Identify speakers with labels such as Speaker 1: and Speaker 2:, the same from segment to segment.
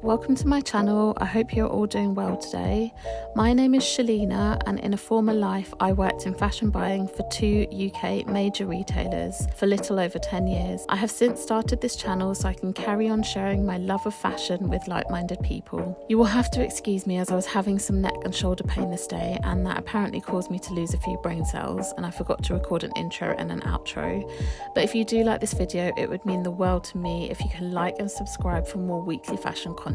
Speaker 1: welcome to my channel. I hope you're all doing well today. My name is Shalina, and in a former life I worked in fashion buying for 2 UK major retailers for little over 10 years. I have since started this channel so I can carry on sharing my love of fashion with like-minded people. You will have to excuse me as I was having some neck and shoulder pain this day, and that apparently caused me to lose a few brain cells, and I forgot to record an intro and an outro. But if you do like this video, it would mean the world to me if you can like and subscribe for more weekly fashion content.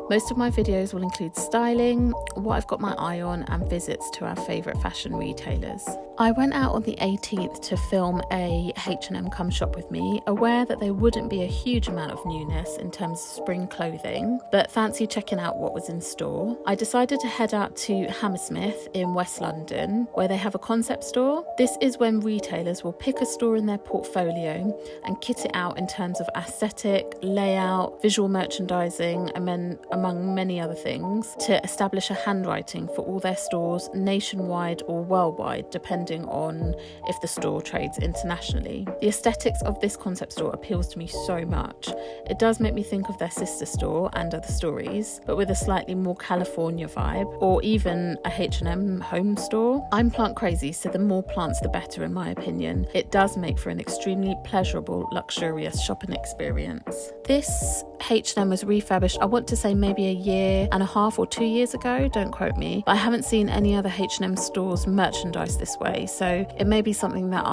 Speaker 1: Most of my videos will include styling, what I've got my eye on, and visits to our favourite fashion retailers. I went out on the 18th to film a H&M Come Shop With Me, aware that there wouldn't be a huge amount of newness in terms of spring clothing, but fancy checking out what was in store. I decided to head out to Hammersmith in West London, where they have a concept store. This is when retailers will pick a store in their portfolio and kit it out in terms of aesthetic, layout, visual merchandising, and then among many other things, to establish a handwriting for all their stores nationwide or worldwide, depending on if the store trades internationally. The aesthetics of this concept store appeals to me so much. It does make me think of their sister store and other stories, but with a slightly more California vibe, or even a H&M home store. I'm plant crazy, so the more plants the better in my opinion. It does make for an extremely pleasurable, luxurious shopping experience. This H&M was refurbished, I want to say maybe a year and a half or 2 years ago, don't quote me, but I haven't seen any other H&M stores merchandise this way, so it may be something that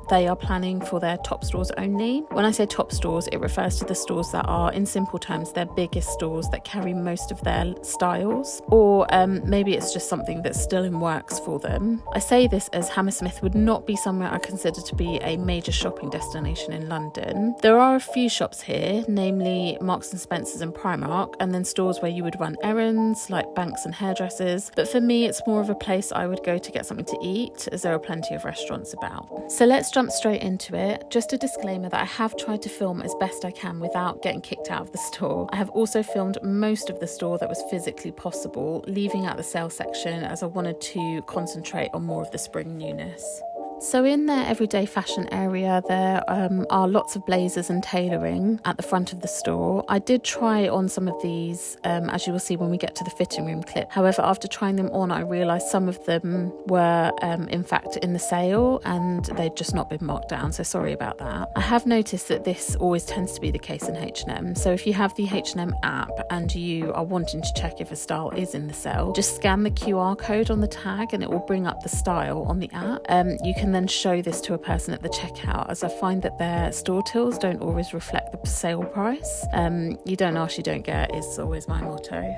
Speaker 1: they are planning for their top stores only. When I say top stores, it refers to the stores that are, in simple terms, their biggest stores that carry most of their styles, or maybe it's just something that's still in works for them. I say this as Hammersmith would not be somewhere I consider to be a major shopping destination in London. There are a few shops here, namely Marks and Spencer's and Primark, and then stores where you would run errands like banks and hairdressers, but for me it's more of a place I would go to get something to eat, as there are plenty of restaurants about. So let's jump straight into it. Just a disclaimer that I have tried to film as best I can without getting kicked out of the store. I have also filmed most of the store that was physically possible, leaving out the sale section as I wanted to concentrate on more of the spring newness. So in their everyday fashion area, there are lots of blazers and tailoring at the front of the store. I did try on some of these, as you will see when we get to the fitting room clip. However, after trying them on, I realised some of them were in fact in the sale and they'd just not been marked down, so sorry about that. I have noticed that this always tends to be the case in H&M. So if you have the H&M app and you are wanting to check if a style is in the sale, just scan the QR code on the tag and it will bring up the style on the app. You can then show this to a person at the checkout, as I find that their store tills don't always reflect the sale price. You don't ask, you don't get is always my motto.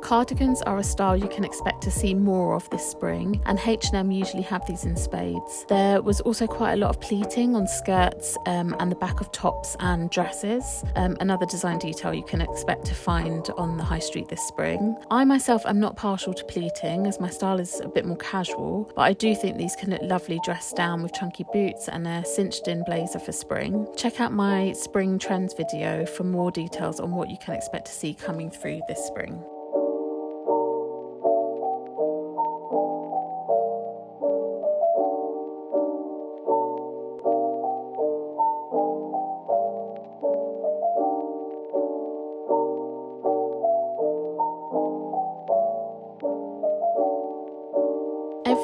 Speaker 1: Cardigans are a style you can expect to see more of this spring, and H&M usually have these in spades. There was also quite a lot of pleating on skirts and the back of tops and dresses, another design detail you can expect to find on the high street this spring. I myself am not partial to pleating, as my style is a bit more casual, but I do think these can look lovely dressed down with chunky boots and a cinched in blazer for spring. Check out my spring trends video for more details on what you can expect to see coming through this spring.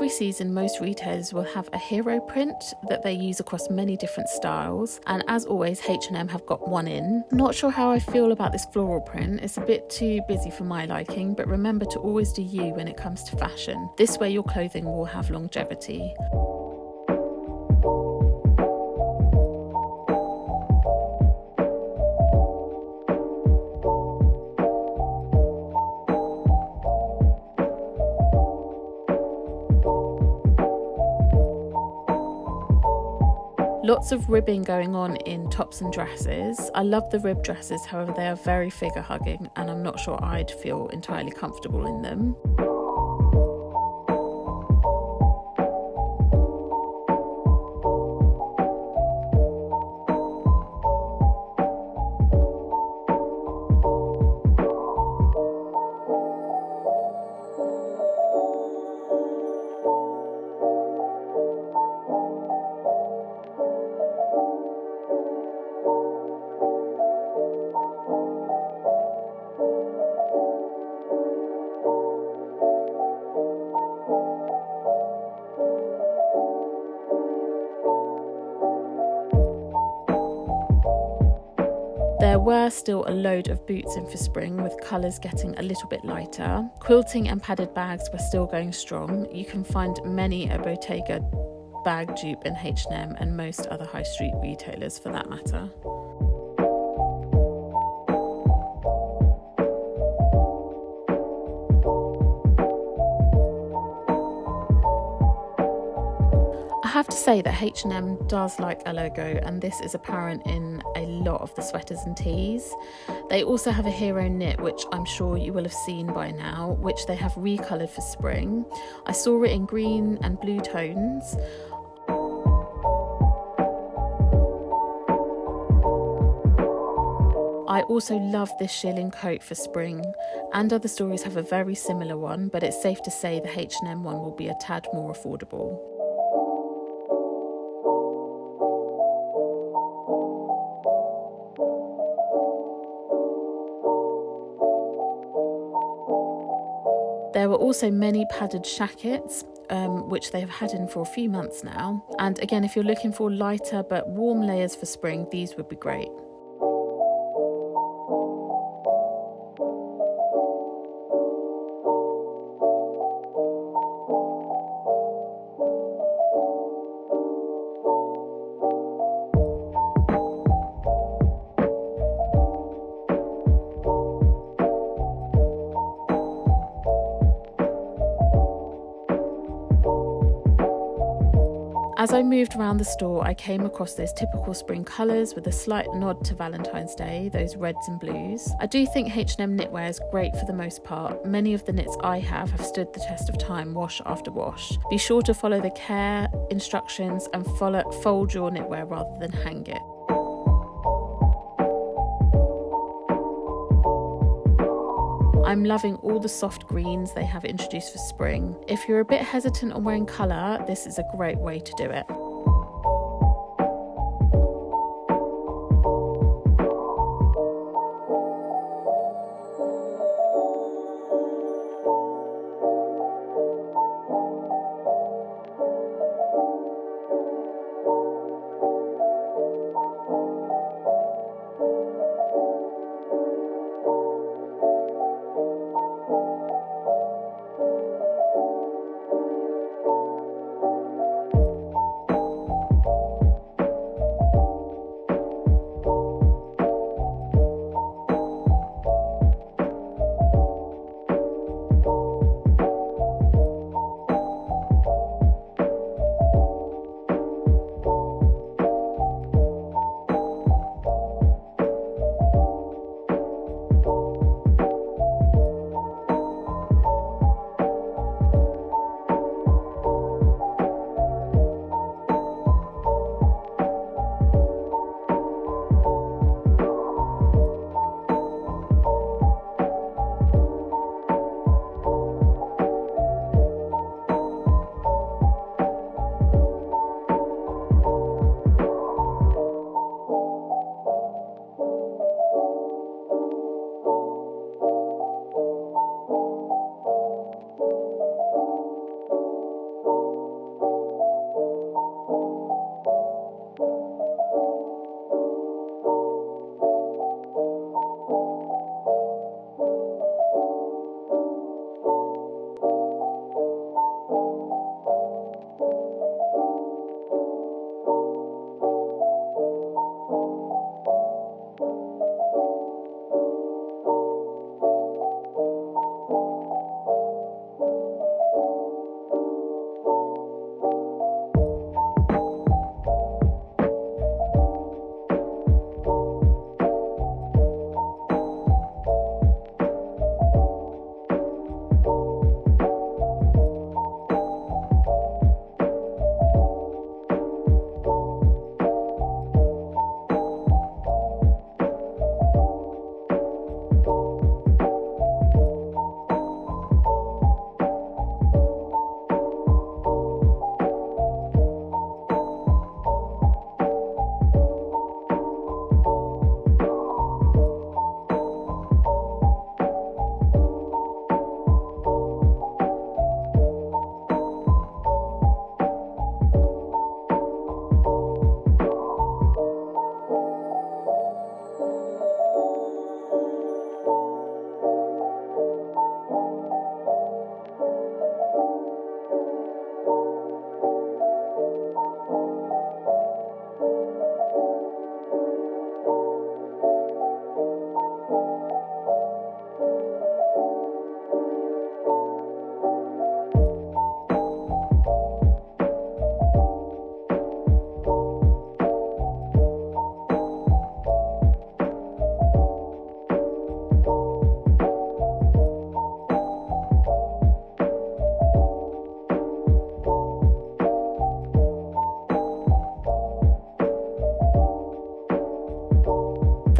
Speaker 1: season, most retailers will have a hero print that they use across many different styles, and as always, H&M have got one in. Not sure how I feel about this floral print. It's a bit too busy for my liking, but remember to always do you when it comes to fashion. This way your clothing will have longevity. Lots of ribbing going on in tops and dresses. I love the rib dresses, however they are very figure hugging and I'm not sure I'd feel entirely comfortable in them. There were still a load of boots in for spring, with colours getting a little bit lighter. Quilting and padded bags were still going strong. You can find many a Bottega bag dupe in H&M and most other high street retailers for that matter. I have to say that H&M does like a logo, and this is apparent in a lot of the sweaters and tees. They also have a hero knit, which I'm sure you will have seen by now, which they have recoloured for spring. I saw it in green and blue tones. I also love this shearling coat for spring, and other stories have a very similar one, but it's safe to say the H&M one will be a tad more affordable. There were also many padded shackets, which they've had in for a few months now. And again, if you're looking for lighter but warm layers for spring, these would be great. As I moved around the store, I came across those typical spring colours with a slight nod to Valentine's Day, those reds and blues. I do think H&M knitwear is great for the most part. Many of the knits I have stood the test of time, wash after wash. Be sure to follow the care instructions and fold your knitwear rather than hang it. I'm loving all the soft greens they have introduced for spring. If you're a bit hesitant on wearing colour, this is a great way to do it.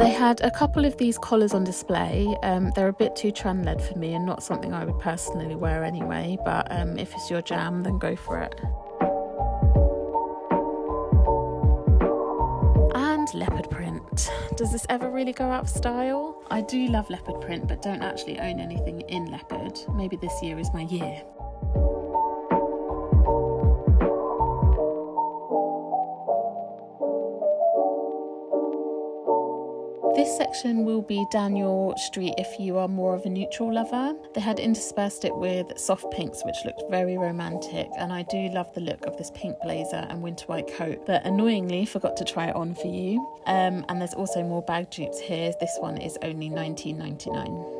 Speaker 1: They had a couple of these collars on display. They're a bit too trend-led for me and not something I would personally wear anyway, but if it's your jam, then go for it. And leopard print. Does this ever really go out of style? I do love leopard print, but don't actually own anything in leopard. Maybe this year is my year. This section will be down your street if you are more of a neutral lover. They had interspersed it with soft pinks, which looked very romantic, and I do love the look of this pink blazer and winter white coat, but annoyingly forgot to try it on for you. And there's also more bag dupes here. This one is only $19.99.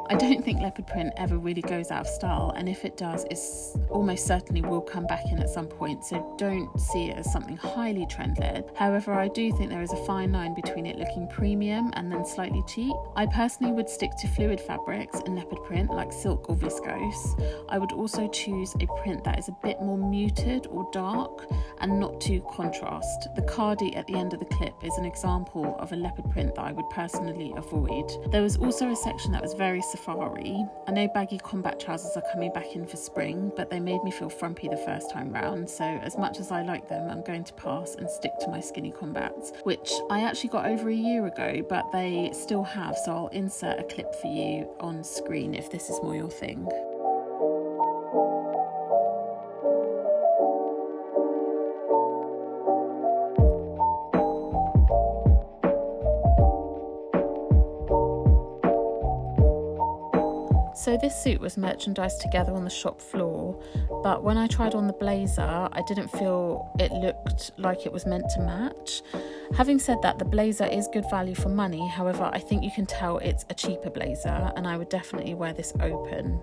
Speaker 1: I don't think leopard print ever really goes out of style, and if it does, it almost certainly will come back in at some point, so don't see it as something highly trend-led. However, I do think there is a fine line between it looking premium and then slightly cheap. I personally would stick to fluid fabrics in leopard print like silk or viscose. I would also choose a print that is a bit more muted or dark and not too contrast. The cardi at the end of the clip is an example of a leopard print that I would personally avoid. There was also a section that was very safari. I know baggy combat trousers are coming back in for spring, but they made me feel frumpy the first time round, so as much as I like them, I'm going to pass and stick to my skinny combats, which I actually got over a year ago, but they still have, so I'll insert a clip for you on screen if this is more your thing. So this suit was merchandised together on the shop floor, but when I tried on the blazer, I didn't feel it looked like it was meant to match. Having said that, the blazer is good value for money. However, I think you can tell it's a cheaper blazer, and I would definitely wear this open.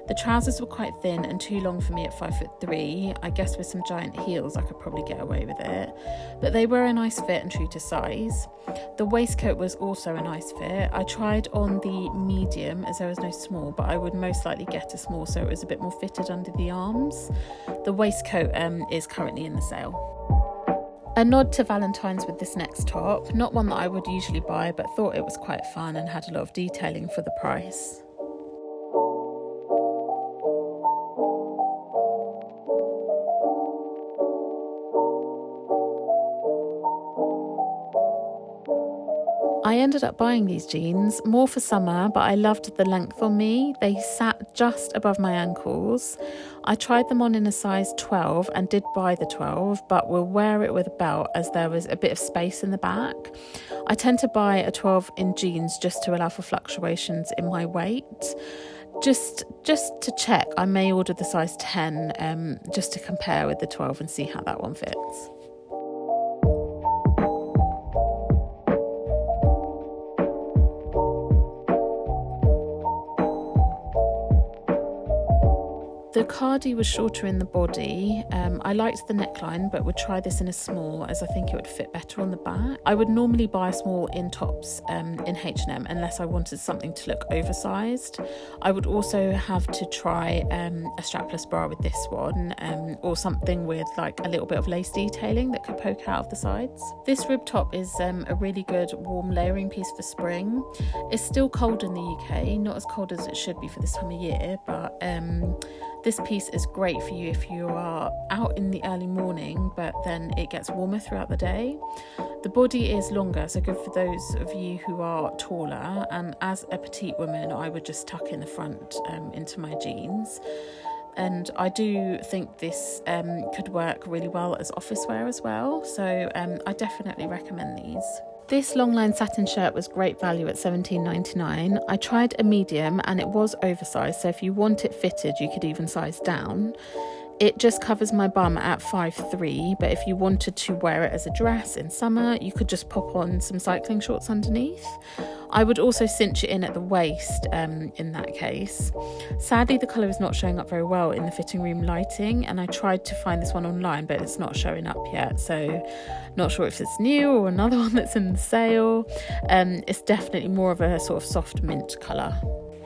Speaker 1: The trousers were quite thin and too long for me at 5'3". I guess with some giant heels I could probably get away with it, but they were a nice fit and true to size. The waistcoat was also a nice fit. I tried on the medium as there was no small, but I would most likely get a small so it was a bit more fitted under the arms. The waistcoat is currently in the sale. A nod to Valentine's with this next top, not one that I would usually buy, but thought it was quite fun and had a lot of detailing for the price. I ended up buying these jeans, more for summer, but I loved the length on me. They sat just above my ankles. I tried them on in a size 12 and did buy the 12, but will wear it with a belt as there was a bit of space in the back. I tend to buy a 12 in jeans just to allow for fluctuations in my weight. Just to check, I may order the size 10 just to compare with the 12 and see how that one fits. The cardi was shorter in the body. I liked the neckline, but would try this in a small as I think it would fit better on the back. I would normally buy a small in tops in H&M unless I wanted something to look oversized. I would also have to try a strapless bra with this one, or something with like a little bit of lace detailing that could poke out of the sides. This rib top is a really good warm layering piece for spring. It's still cold in the UK, not as cold as it should be for this time of year, but this piece is great for you if you are out in the early morning, but then it gets warmer throughout the day. The body is longer, so good for those of you who are taller, and as a petite woman, I would just tuck in the front into my jeans. And I do think this could work really well as office wear as well, so I definitely recommend these. This long-line satin shirt was great value at $17.99. I tried a medium and it was oversized, so if you want it fitted, you could even size down. It just covers my bum at 5'3", but if you wanted to wear it as a dress in summer, you could just pop on some cycling shorts underneath. I would also cinch it in at the waist in that case. Sadly, the colour is not showing up very well in the fitting room lighting, and I tried to find this one online, but it's not showing up yet, so not sure if it's new or another one that's in the sale. It's definitely more of a sort of soft mint colour.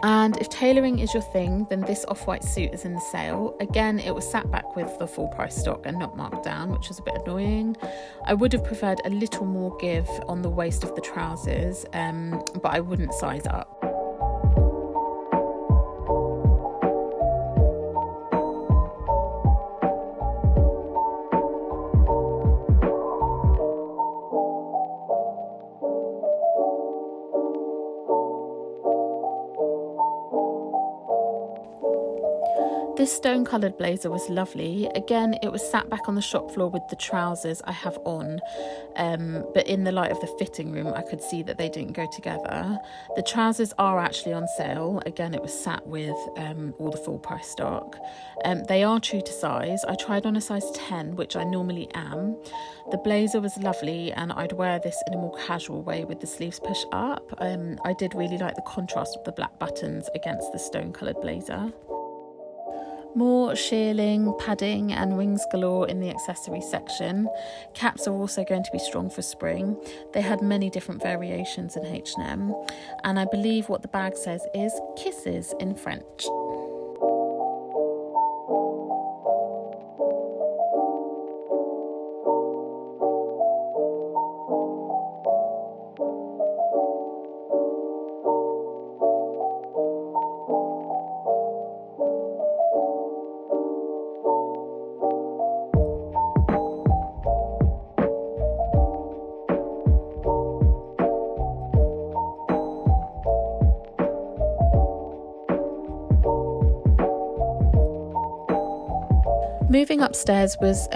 Speaker 1: And if tailoring is your thing, then this off-white suit is in the sale. Again, it was sat back with the full price stock and not marked down, which was a bit annoying. I would have preferred a little more give on the waist of the trousers, but I wouldn't size up. This stone coloured blazer was lovely. Again, it was sat back on the shop floor with the trousers I have on, but in the light of the fitting room I could see that they didn't go together. The trousers are actually on sale. Again, it was sat with all the full price stock. They are true to size. I tried on a size 10, which I normally am. The blazer was lovely, and I'd wear this in a more casual way with the sleeves pushed up. I did really like the contrast of the black buttons against the stone coloured blazer. More shearling, padding and wings galore in the accessories section. Caps are also going to be strong for spring. They had many different variations in H&M, and I believe what the bag says is kisses in French. Moving upstairs was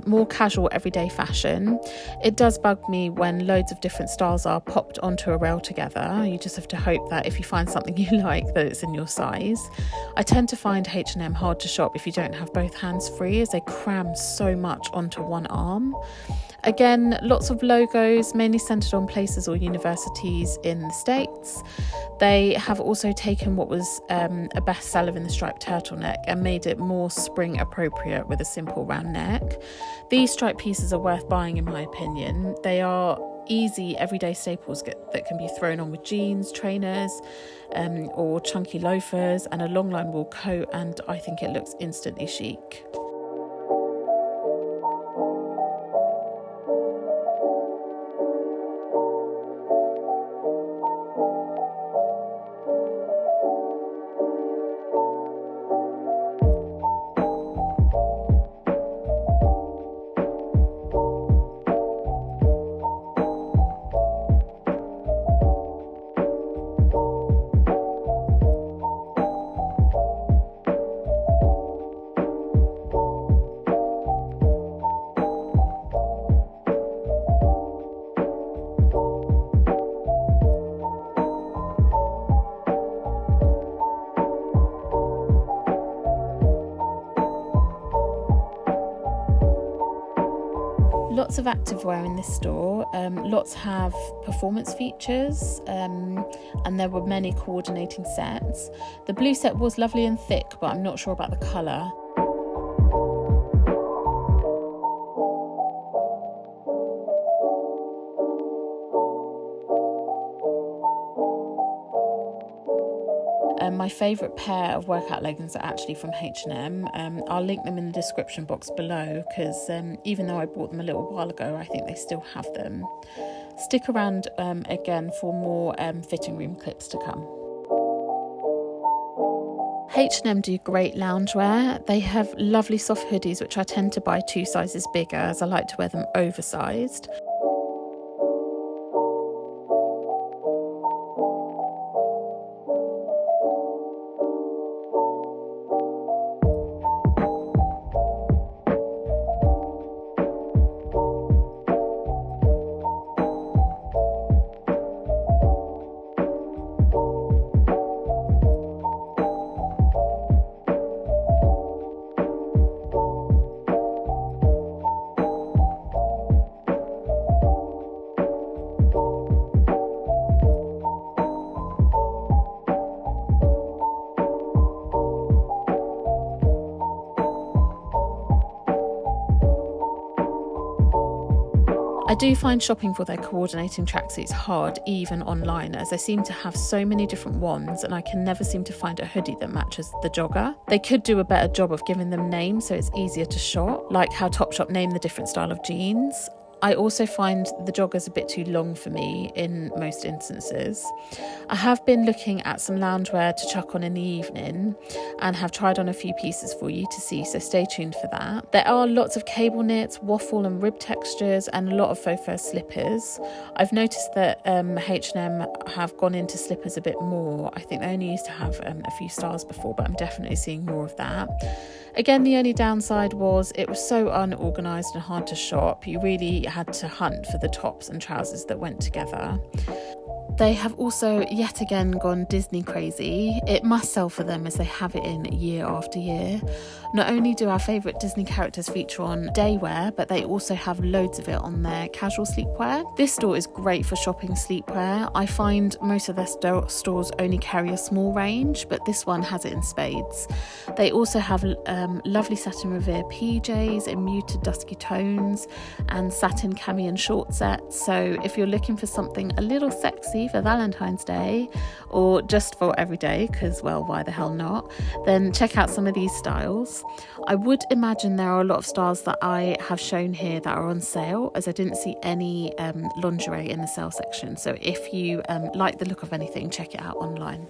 Speaker 1: more casual everyday fashion. It does bug me when loads of different styles are popped onto a rail together. You just have to hope that if you find something you like, that it's in your size. I tend to find H&M hard to shop if you don't have both hands free, as they cram so much onto one arm. Again, lots of logos, mainly centred on places or universities in the States. They have also taken what was a bestseller in the striped turtleneck and made it more spring appropriate with a simple round neck. These striped pieces are worth buying in my opinion. They are easy everyday staples that can be thrown on with jeans, trainers, or chunky loafers and a long line wool coat, and I think it looks instantly chic. Lots of activewear in this store. Lots have performance features, and there were many coordinating sets. The blue set was lovely and thick, but I'm not sure about the colour. My favourite pair of workout leggings are actually from H&M. I'll link them in the description box below, because even though I bought them a little while ago, I think they still have them. Stick around again for more fitting room clips to come. H&M do great loungewear. They have lovely soft hoodies, which I tend to buy 2 sizes bigger, as I like to wear them oversized. I do find shopping for their coordinating tracksuits hard, even online, as they seem to have so many different ones and I can never seem to find a hoodie that matches the jogger. They could do a better job of giving them names so it's easier to shop, like how Topshop name the different style of jeans. I also find the joggers a bit too long for me in most instances. I have been looking at some loungewear to chuck on in the evening and have tried on a few pieces for you to see, so stay tuned for that. There are lots of cable knits, waffle and rib textures and a lot of faux fur slippers. I've noticed that H&M have gone into slippers a bit more. I think they only used to have a few styles before, but I'm definitely seeing more of that. Again, the only downside was it was so unorganised and hard to shop. You really had to hunt for the tops and trousers that went together. They have also yet again gone Disney crazy. It must sell for them as they have it in year after year. Not only do our favourite Disney characters feature on daywear, but they also have loads of it on their casual sleepwear. This store is great for shopping sleepwear. I find most of their stores only carry a small range, but this one has it in spades. They also have lovely satin revere PJs in muted dusky tones and satin cami and short sets. So if you're looking for something a little sexy for Valentine's Day or just for every day, because well, why the hell not, then check out some of these styles. I would imagine there are a lot of styles that I have shown here that are on sale, as I didn't see any lingerie in the sale section. So if you like the look of anything, check it out online.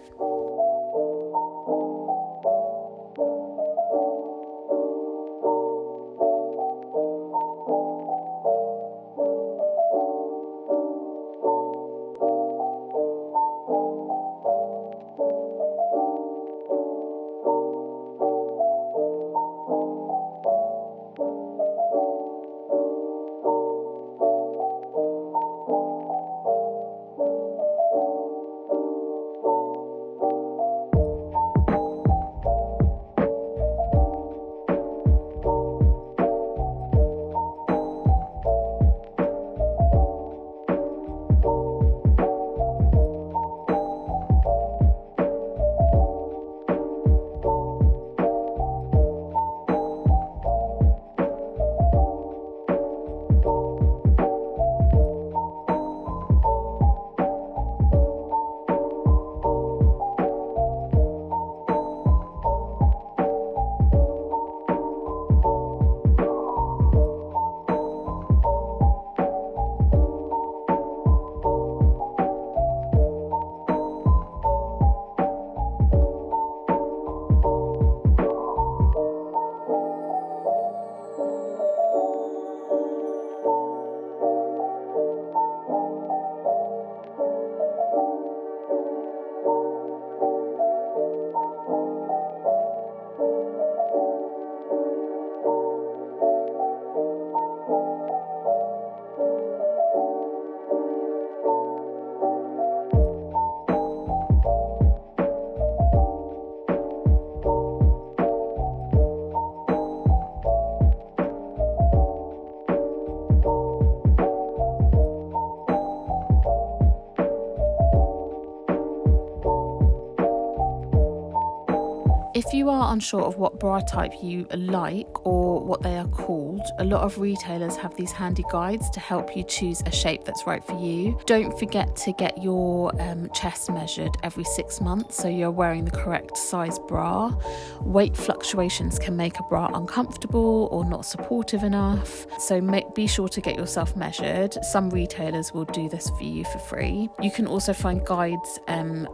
Speaker 1: If you are unsure of what bra type you like or what they are called, a lot of retailers have these handy guides to help you choose a shape that's right for you. Don't forget to get your chest measured every 6 months so you're wearing the correct size bra. Weight fluctuations can make a bra uncomfortable or not supportive enough, so be sure to get yourself measured. Some retailers will do this for you for free. You can also find guides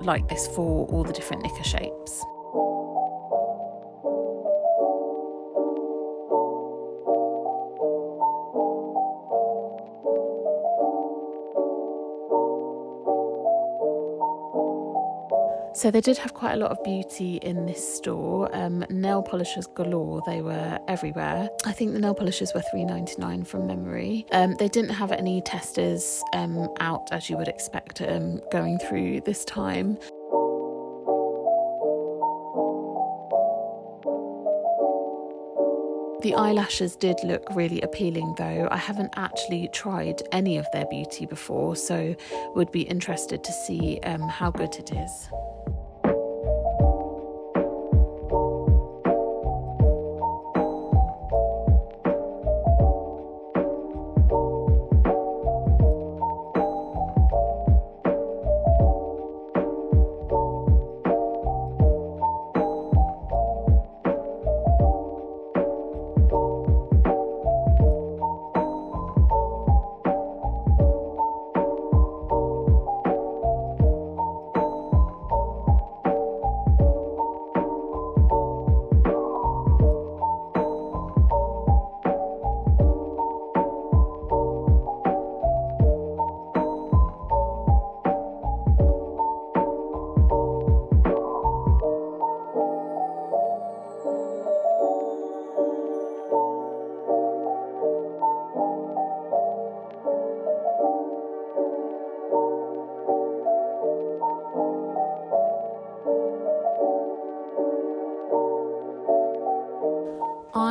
Speaker 1: like this for all the different knicker shapes. So they did have quite a lot of beauty in this store. Nail polishers galore, they were everywhere. I think the nail polishers were $3.99 from memory. They didn't have any testers out, as you would expect going through this time. The eyelashes did look really appealing though. I haven't actually tried any of their beauty before, so would be interested to see how good it is.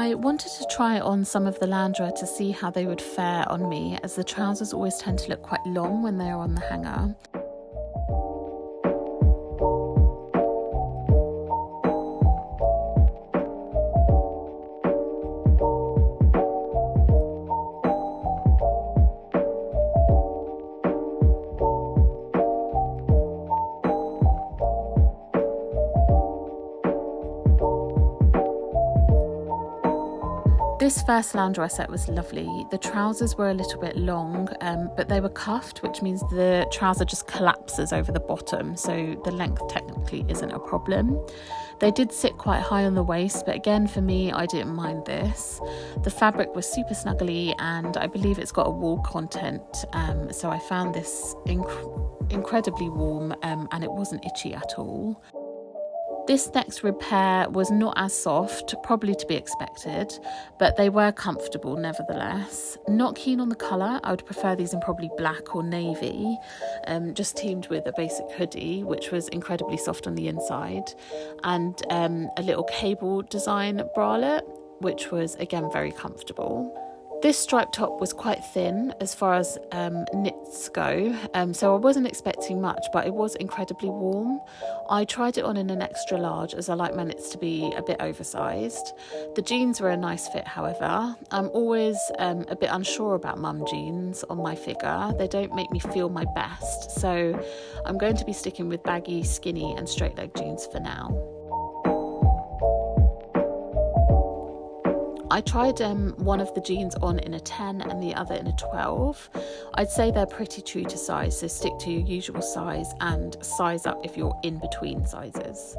Speaker 1: I wanted to try on some of the loungewear to see how they would fare on me, as the trousers always tend to look quite long when they are on the hanger. This first loungewear set was lovely. The trousers were a little bit long, but they were cuffed, which means the trouser just collapses over the bottom, so the length technically isn't a problem. They did sit quite high on the waist, but again, for me, I didn't mind this. The fabric was super snuggly, and I believe it's got a wool content, so I found this incredibly warm, and it wasn't itchy at all. This next repair was not as soft, probably to be expected, but they were comfortable nevertheless. Not keen on the colour, I would prefer these in probably black or navy, just teamed with a basic hoodie, which was incredibly soft on the inside, and a little cable design bralette, which was again very comfortable. This striped top was quite thin as far as knits go, so I wasn't expecting much, but it was incredibly warm. I tried it on in an extra large as I like my knits to be a bit oversized. The jeans were a nice fit, however. I'm always a bit unsure about mum jeans on my figure. They don't make me feel my best, so I'm going to be sticking with baggy, skinny and straight leg jeans for now. I tried one of the jeans on in a 10 and the other in a 12. I'd say they're pretty true to size, so stick to your usual size and size up if you're in between sizes.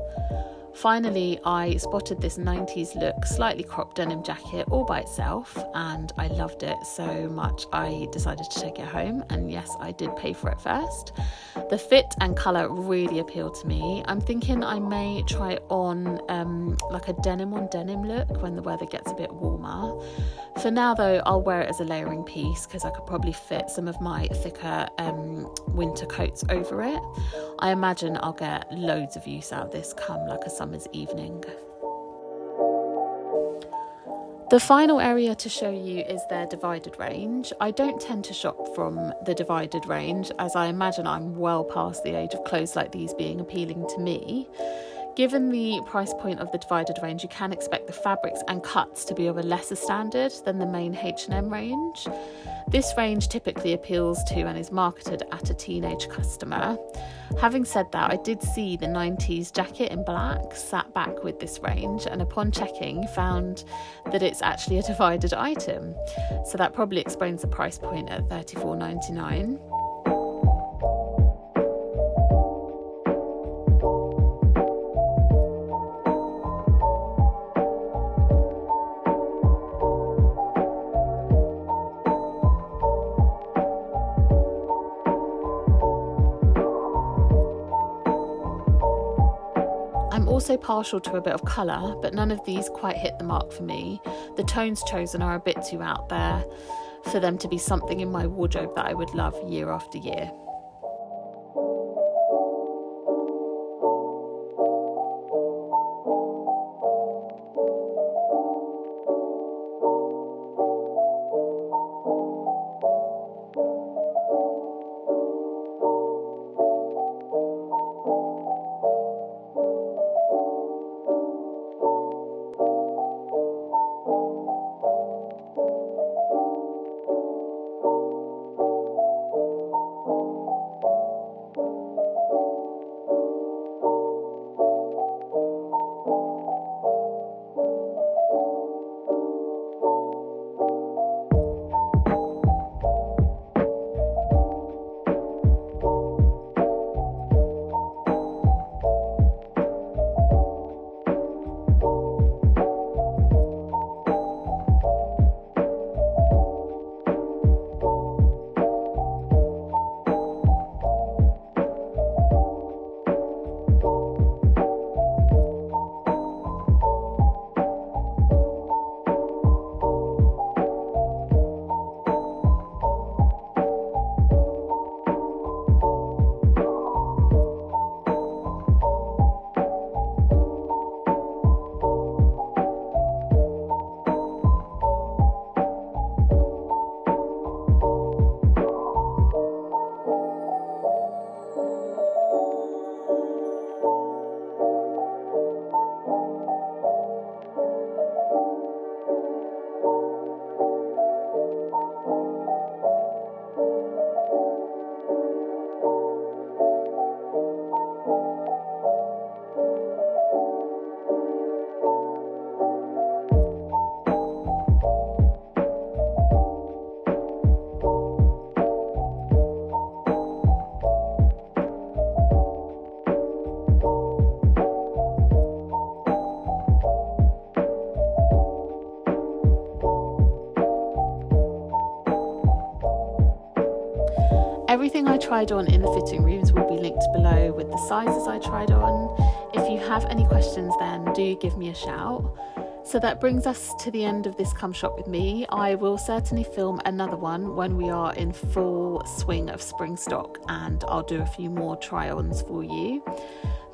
Speaker 1: Finally, I spotted this 90s look, slightly cropped denim jacket all by itself, and I loved it so much I decided to take it home, and yes, I did pay for it first. The fit and colour really appealed to me. I'm thinking I may try on like a denim on denim look when the weather gets a bit warmer. For now though, I'll wear it as a layering piece because I could probably fit some of my thicker winter coats over it. I imagine I'll get loads of use out of this come like a summer's evening. The final area to show you is their divided range. I don't tend to shop from the divided range, as I imagine I'm well past the age of clothes like these being appealing to me. Given the price point of the divided range, you can expect the fabrics and cuts to be of a lesser standard than the main H&M range. This range typically appeals to and is marketed at a teenage customer. Having said that, I did see the 90s jacket in black sat back with this range, and upon checking found that it's actually a divided item. So that probably explains the price point at $34.99. I'm also partial to a bit of colour, but none of these quite hit the mark for me. The tones chosen are a bit too out there for them to be something in my wardrobe that I would love year after year. Everything I tried on in the fitting rooms will be linked below with the sizes I tried on. If you have any questions, then do give me a shout. So that brings us to the end of this Come Shop With Me. I will certainly film another one when we are in full swing of spring stock, and I'll do a few more try-ons for you.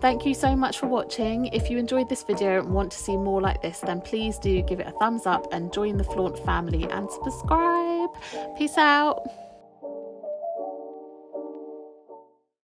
Speaker 1: Thank you so much for watching. If you enjoyed this video and want to see more like this, then please do give it a thumbs up and join the Flaunt family and subscribe. Peace out.